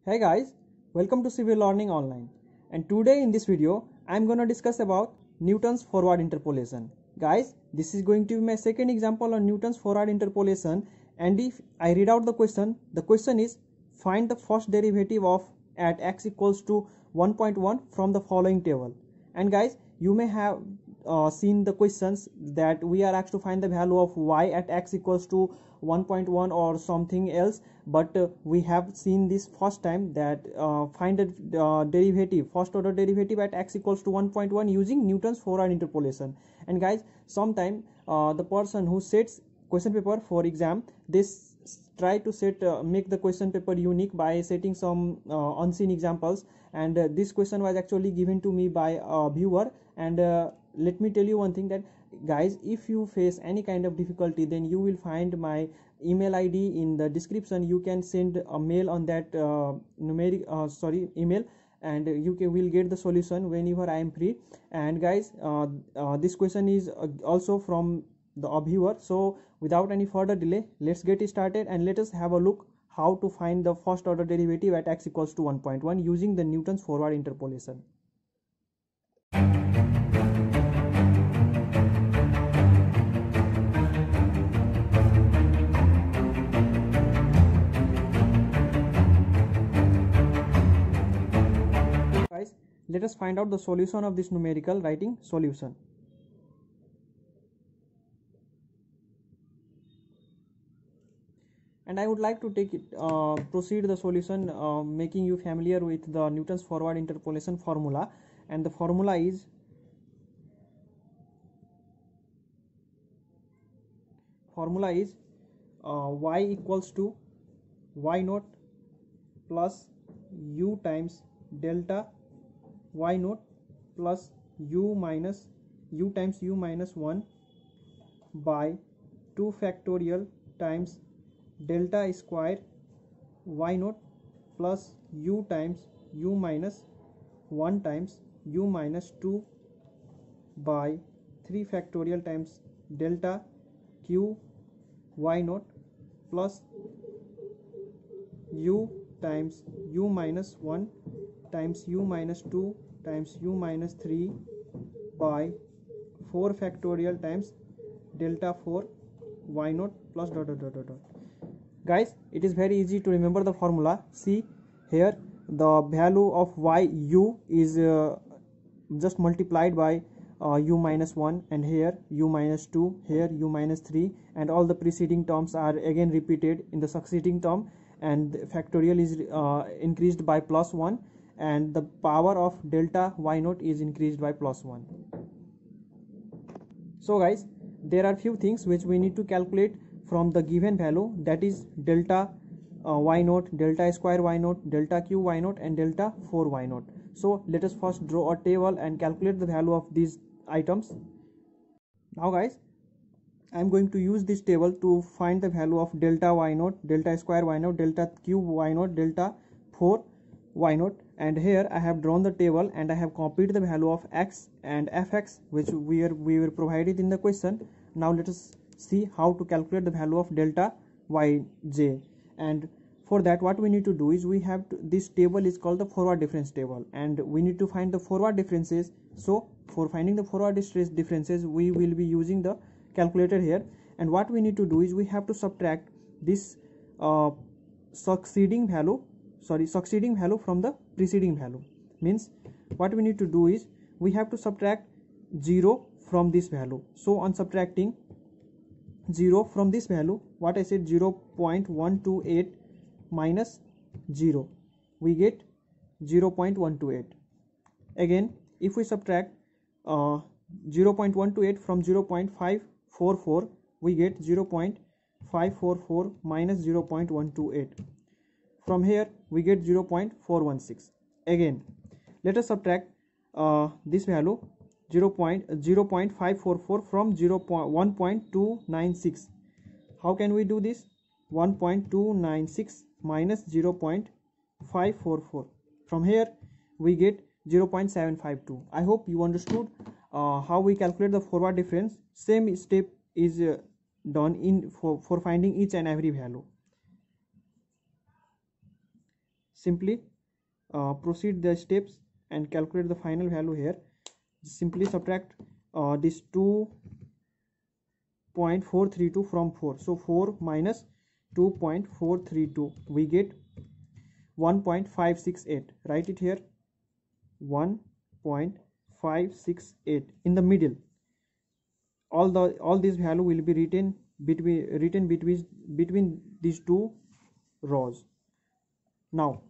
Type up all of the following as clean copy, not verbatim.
Hey guys, welcome to Civil Learning Online, and today in this video I am going to discuss about Newton's forward interpolation. Guys, this is going to be my second example on Newton's forward interpolation, and if I read out the question is find the first derivative of at x equals to 1.1 from the following table. And guys, you may have seen the questions that we are asked to find the value of y at x equals to 1.1 or something else, but we have seen this first time that find a first order derivative at x equals to 1.1 using Newton's forward interpolation. And guys, sometime the person who sets question paper for exam, this try to make the question paper unique by setting some unseen examples, and this question was actually given to me by a viewer. And let me tell you one thing, that guys, if you face any kind of difficulty, then you will find my email id in the description. You can send a mail on that email, and you will get the solution whenever I am free. And guys, this question is also from the viewer. So without any further delay, let's get started and let us have a look how to find the first order derivative at x equals to 1.1 using the Newton's forward interpolation. Guys, let us find out the solution of this numerical. Writing solution. And I would like to proceed the solution, making you familiar with the Newton's forward interpolation formula. And the formula is y equals to y naught plus u times delta y naught plus u times u minus 1 by 2 factorial times delta square y naught plus u times u minus 1 times u minus 2 by 3 factorial times delta q y naught plus u times u minus 1 times u minus 2 times u minus 3 by 4 factorial times delta 4 y naught plus dot dot dot dot dot. Guys, it is very easy to remember the formula. See here, the value of u is just multiplied by u minus 1, and here u minus 2, here u minus 3, and all the preceding terms are again repeated in the succeeding term, and factorial is increased by plus 1, and the power of delta y naught is increased by plus 1. So guys, there are few things which we need to calculate from the given value, that is delta y naught, delta square y naught, delta q y naught, and delta 4 y naught. So let us first draw a table and calculate the value of these items. Now guys, I am going to use this table to find the value of delta y naught, delta square y naught, delta q y naught, delta 4 y naught, and here I have drawn the table and I have copied the value of x and fx which we were provided in the question. Now let us see how to calculate the value of delta yj. And for that, what we need to do is this table is called the forward difference table, and we need to find the forward differences. So for finding the forward differences, we will be using the calculator here, and what we need to do is we have to subtract this succeeding value from the preceding value. Means what we need to do is we have to subtract 0 from this value. So on subtracting 0 from this value, what I said, 0.128 minus 0, we get 0.128. Again, if we subtract 0.128 from 0.544, we get 0.544 minus 0.128. From here we get 0.416. Again, let us subtract this value 0.544 from 1.296. How can we do this? 1.296 minus 0.544. From here we get 0.752. I hope you understood how we calculate the forward difference. Same step is done for finding each and every value. simply proceed the steps and calculate the final value here. Simply subtract this 2.432 from 4. So 4 minus 2.432, we get 1.568. Write it here, 1.568. In the middle, all this value will be written between these two rows. Now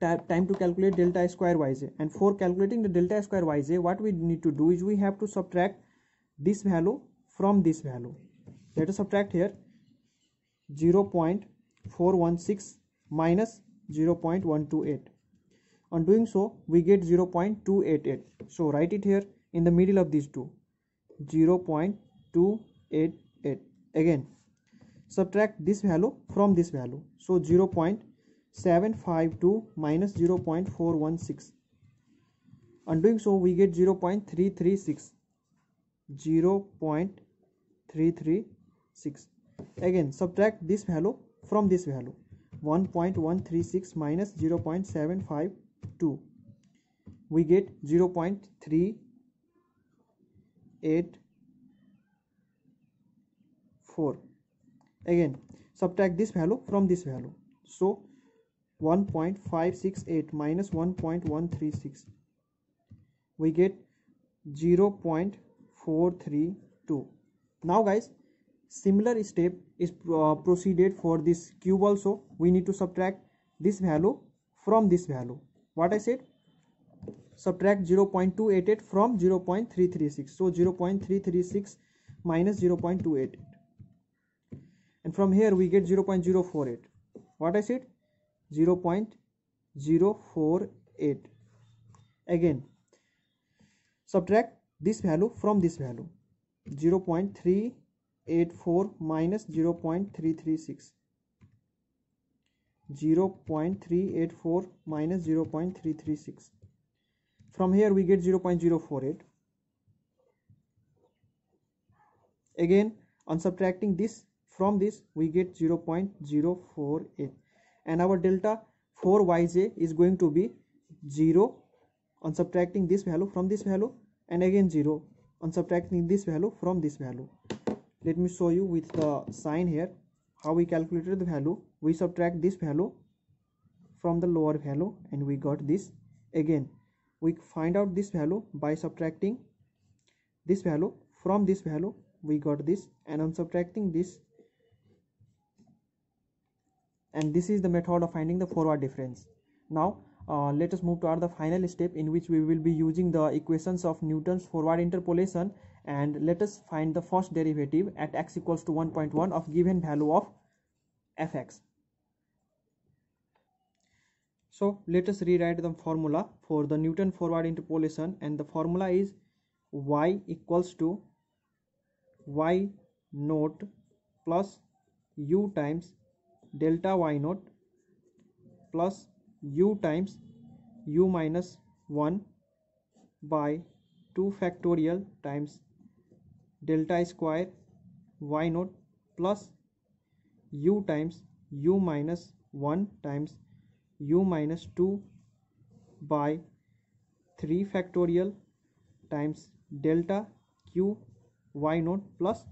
time to calculate delta square yj, and for calculating the delta square yj, what we need to do is we have to subtract this value from this value. Let us subtract here 0.416 minus 0.128. On doing so, we get 0.288. So write it here in the middle of these two, 0.288. Again subtract this value from this value, so 0.752 minus 0.416. On doing so, we get 0.336. 0.336. Again subtract this value from this value, 1.136 minus 0.752. we get 0.384. Again subtract this value from this value, so 1.568 minus 1.136, we get 0.432. Now guys, similar step is proceeded for this cube also. We need to subtract this value from this value. What I said, subtract 0.288 from 0.336, so 0.336 minus 0.288, and from here we get 0.048. What I said, 0.048. Again subtract this value from this value, 0.384 minus 0.336, 0.384 minus 0.336. From here we get 0.048. Again on subtracting this from this, we get 0.048, and our delta 4yj is going to be 0 on subtracting this value from this value, and again 0 on subtracting this value from this value. Let me show you with the sign here how we calculated the value. We subtract this value from the lower value and we got this. Again we find out this value by subtracting this value from this value, we got this, and on subtracting this, and this is the method of finding the forward difference. Now let us move to the final step, in which we will be using the equations of Newton's forward interpolation, and let us find the first derivative at x equals to 1.1 of given value of fx. So let us rewrite the formula for the Newton forward interpolation, and the formula is y equals to y naught plus u times delta y naught plus u times u minus 1 by 2 factorial times delta square y naught plus u times u minus 1 times u minus 2 by 3 factorial times delta q y naught plus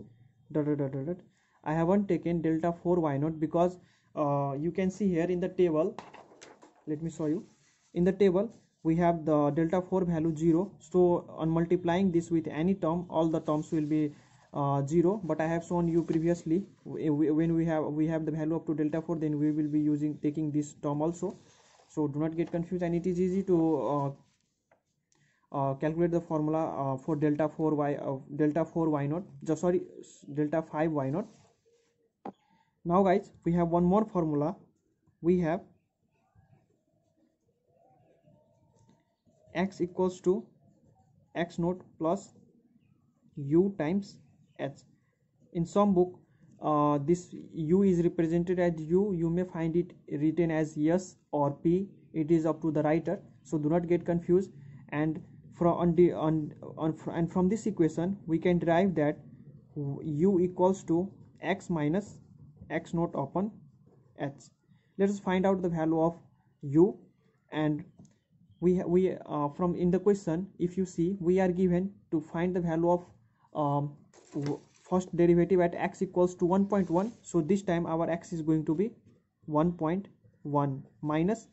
dot dot dot dot. I haven't taken delta 4 y naught because you can see here in the table, let me show you. In the table we have the delta 4 value 0, so on multiplying this with any term, all the terms will be 0, but I have shown you previously when we have the value up to delta 4, then we will be taking this term also. So do not get confused, and it is easy to calculate the formula for delta 4 y naught, delta 5 y naught. Now guys, we have one more formula. We have x equals to x naught plus u times h. In some book this u is represented as u. You may find it written as s or p. It is up to the writer, so do not get confused. And from this equation we can derive that u equals to x minus x naught upon h. Let us find out the value of u, and we from in the question, if you see, we are given to find the value of first derivative at x equals to 1.1. so this time our x is going to be 1.1 minus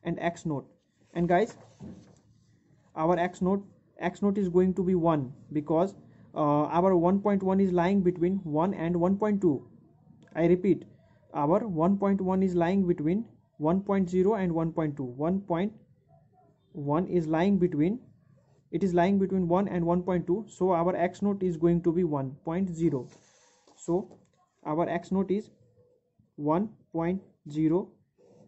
and x naught. And guys, our x naught is going to be 1 because our 1.1 is lying between 1 and 1.2. I repeat, our 1.1 is lying between 1.0 and 1.2. 1.1 is lying between, it is lying between 1 and 1.2, so our x naught is going to be 1.0. so our x naught is 1.0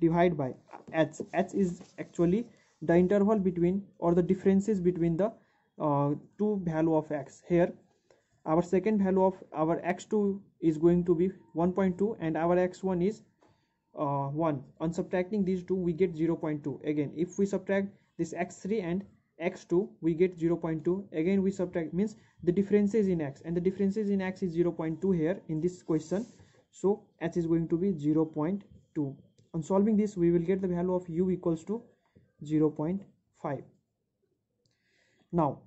divided by h. H is actually the interval between, or the differences between the two value of x. Here our second value of our x2 is going to be 1.2 and our x1 is 1. On subtracting these two we get 0.2. again if we subtract this x3 and x2 we get 0.2. again we subtract, means the differences in x, and the differences in x is 0.2 here in this question, so h is going to be 0.2. on solving this we will get the value of u equals to 0.5. now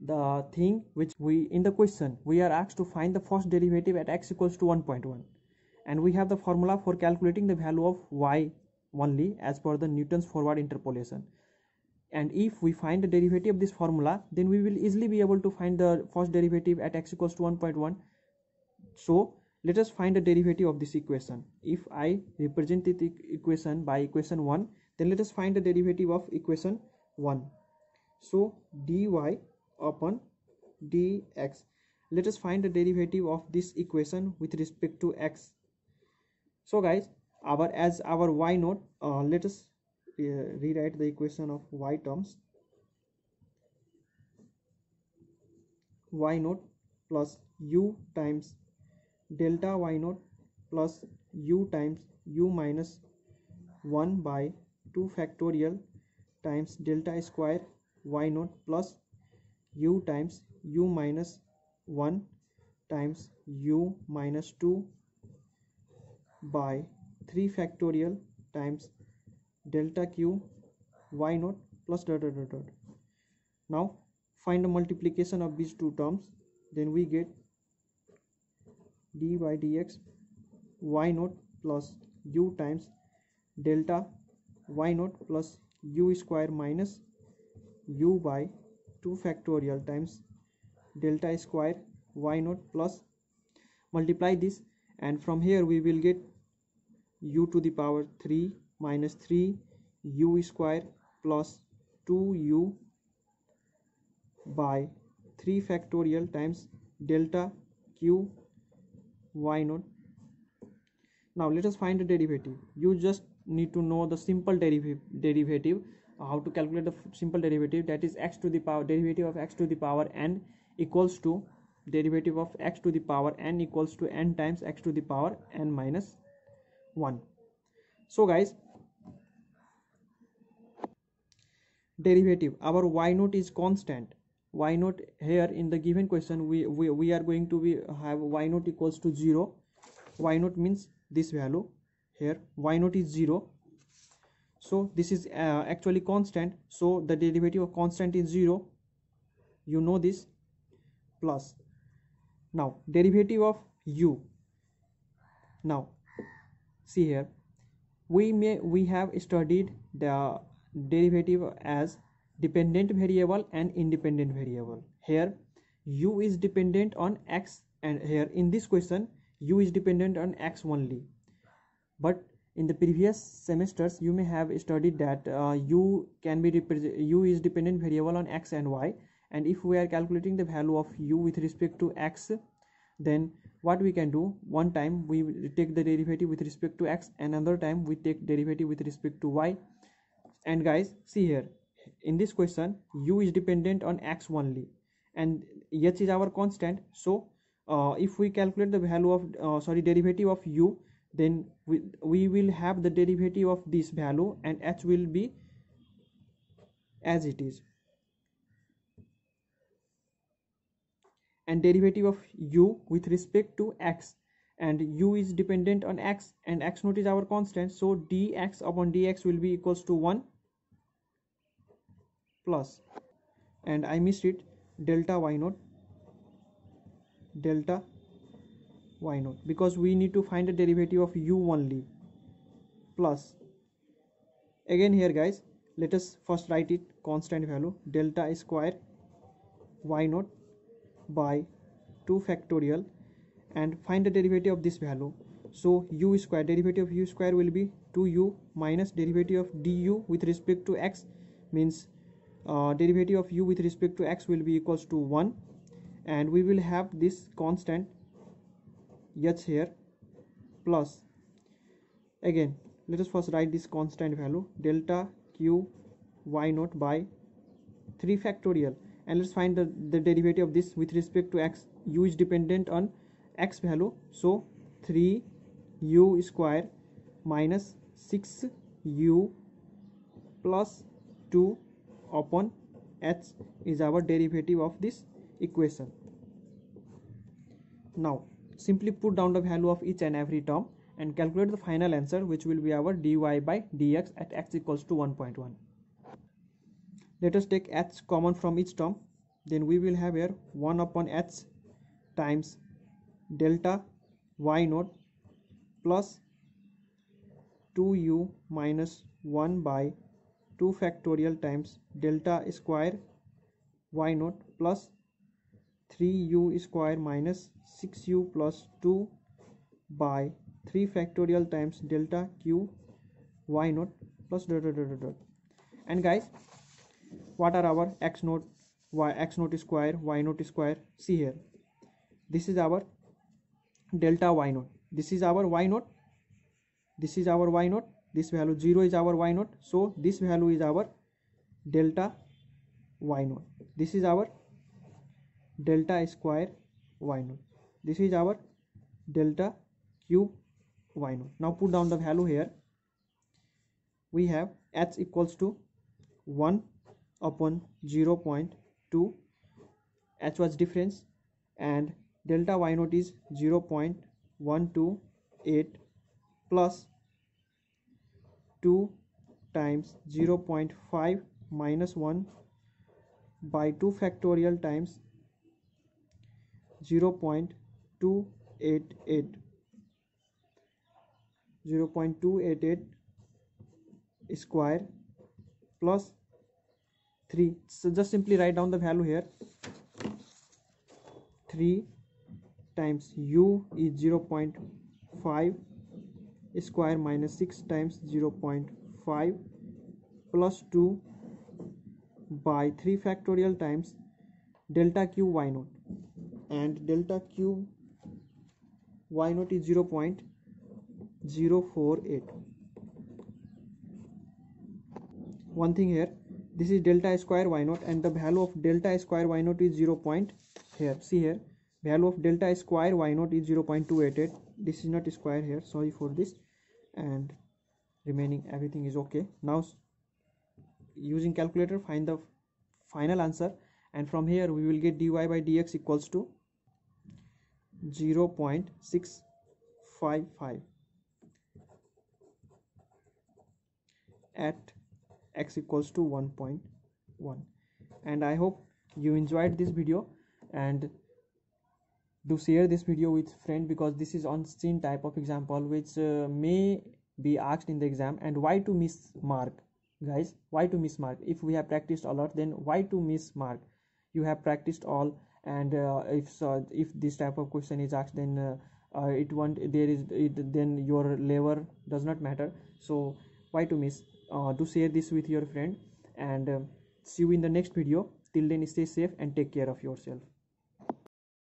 the thing which we in the question, we are asked to find the first derivative at x equals to 1.1, and we have the formula for calculating the value of y only as per the Newton's forward interpolation. And if we find the derivative of this formula, then we will easily be able to find the first derivative at x equals to 1.1. so let us find the derivative of this equation. If I represent the equation by equation 1, then let us find the derivative of equation 1. so dy upon dx, let us find the derivative of this equation with respect to x. so guys, as our y naught, let us rewrite the equation of y terms. Y naught plus u times delta y naught plus u times u minus 1 by 2 factorial times delta square y naught plus u times u minus 1 times u minus 2 by 3 factorial times delta q y naught plus dot dot dot dot. Now find the multiplication of these two terms, then we get d by dx y naught plus u times delta y naught plus u square minus u by 2 factorial times delta square y naught plus, multiply this, and from here we will get u to the power 3 minus 3 u square plus 2u by 3 factorial times delta q y naught. Now let us find the derivative. You just need to know the simple derivative, how to calculate the simple derivative, that is x to the power, derivative of x to the power n equals to derivative of x to the power n equals to n times x to the power n minus 1. so guys, derivative, our y naught is constant. Y naught here in the given question, we are going to be have y naught equals to 0. Y naught means this value here, y naught is 0, so this is actually constant, so the derivative of constant is 0, you know this, plus now derivative of u. Now see here, we have studied the derivative as dependent variable and independent variable. Here u is dependent on x, and here in this question u is dependent on x only, but in the previous semesters you may have studied that u is dependent variable on x and y, and if we are calculating the value of u with respect to x, then what we can do, one time we take the derivative with respect to x, another time we take derivative with respect to y. And guys, see here in this question u is dependent on x only and h is our constant, so if we calculate the value of derivative of u, then we will have the derivative of this value and h will be as it is, and derivative of u with respect to x, and u is dependent on x and x naught is our constant, so dx upon dx will be equals to 1 plus, and I missed it, delta y naught because we need to find the derivative of u only, plus again here guys, let us first write it constant value delta square y naught by 2 factorial and find the derivative of this value. So u square, derivative of u square will be 2u minus derivative of du with respect to x, means derivative of u with respect to x will be equals to 1, and we will have this constant h here, plus again let us first write this constant value delta q y naught by 3 factorial, and let's find the derivative of this with respect to x. U is dependent on x value, so 3u square minus 6u plus 2 upon h is our derivative of this equation. Now simply put down the value of each and every term and calculate the final answer, which will be our dy by dx at x equals to 1.1. Let us take h common from each term, then we will have here 1 upon h times delta y naught plus 2u minus 1 by 2 factorial times delta square y naught plus 3u square minus 6u plus 2 by 3 factorial times delta q y naught plus dot dot dot dot. And guys, what are our x naught square, y naught square? See here, this is our delta y naught, this is our y naught, this is our y naught, this value 0 is our y naught, so this value is our delta y naught, this is our delta square y naught, this is our delta cube y naught. Now put down the value here, we have h equals to 1 upon 0.2, h was difference, and delta y naught is 0.128 plus 2 times 0.5 minus 1 by 2 factorial times 0.288 square plus 3. So just simply write down the value here, 3 times u is 0.5 square minus 6 times 0.5 plus 2 by 3 factorial times delta q y naught, and delta q y naught is 0.048. One thing here, this is delta square y naught, and the value of delta square y naught is 0. Here see here, value of delta square y naught is 0.288. this is not square here, sorry for this, and remaining everything is okay. Now using calculator find the final answer, and from here we will get dy by dx equals to 0.655 at x equals to 1.1. and I hope you enjoyed this video, and do share this video with friend, because this is on scene type of example which may be asked in the exam. And why to miss mark, guys? Why to miss mark? If we have practiced a lot, then why to miss mark? You have practiced all, and if this type of question is asked, then then your level does not matter. So why to miss? Do share this with your friend, and see you in the next video. Till then, stay safe and take care of yourself.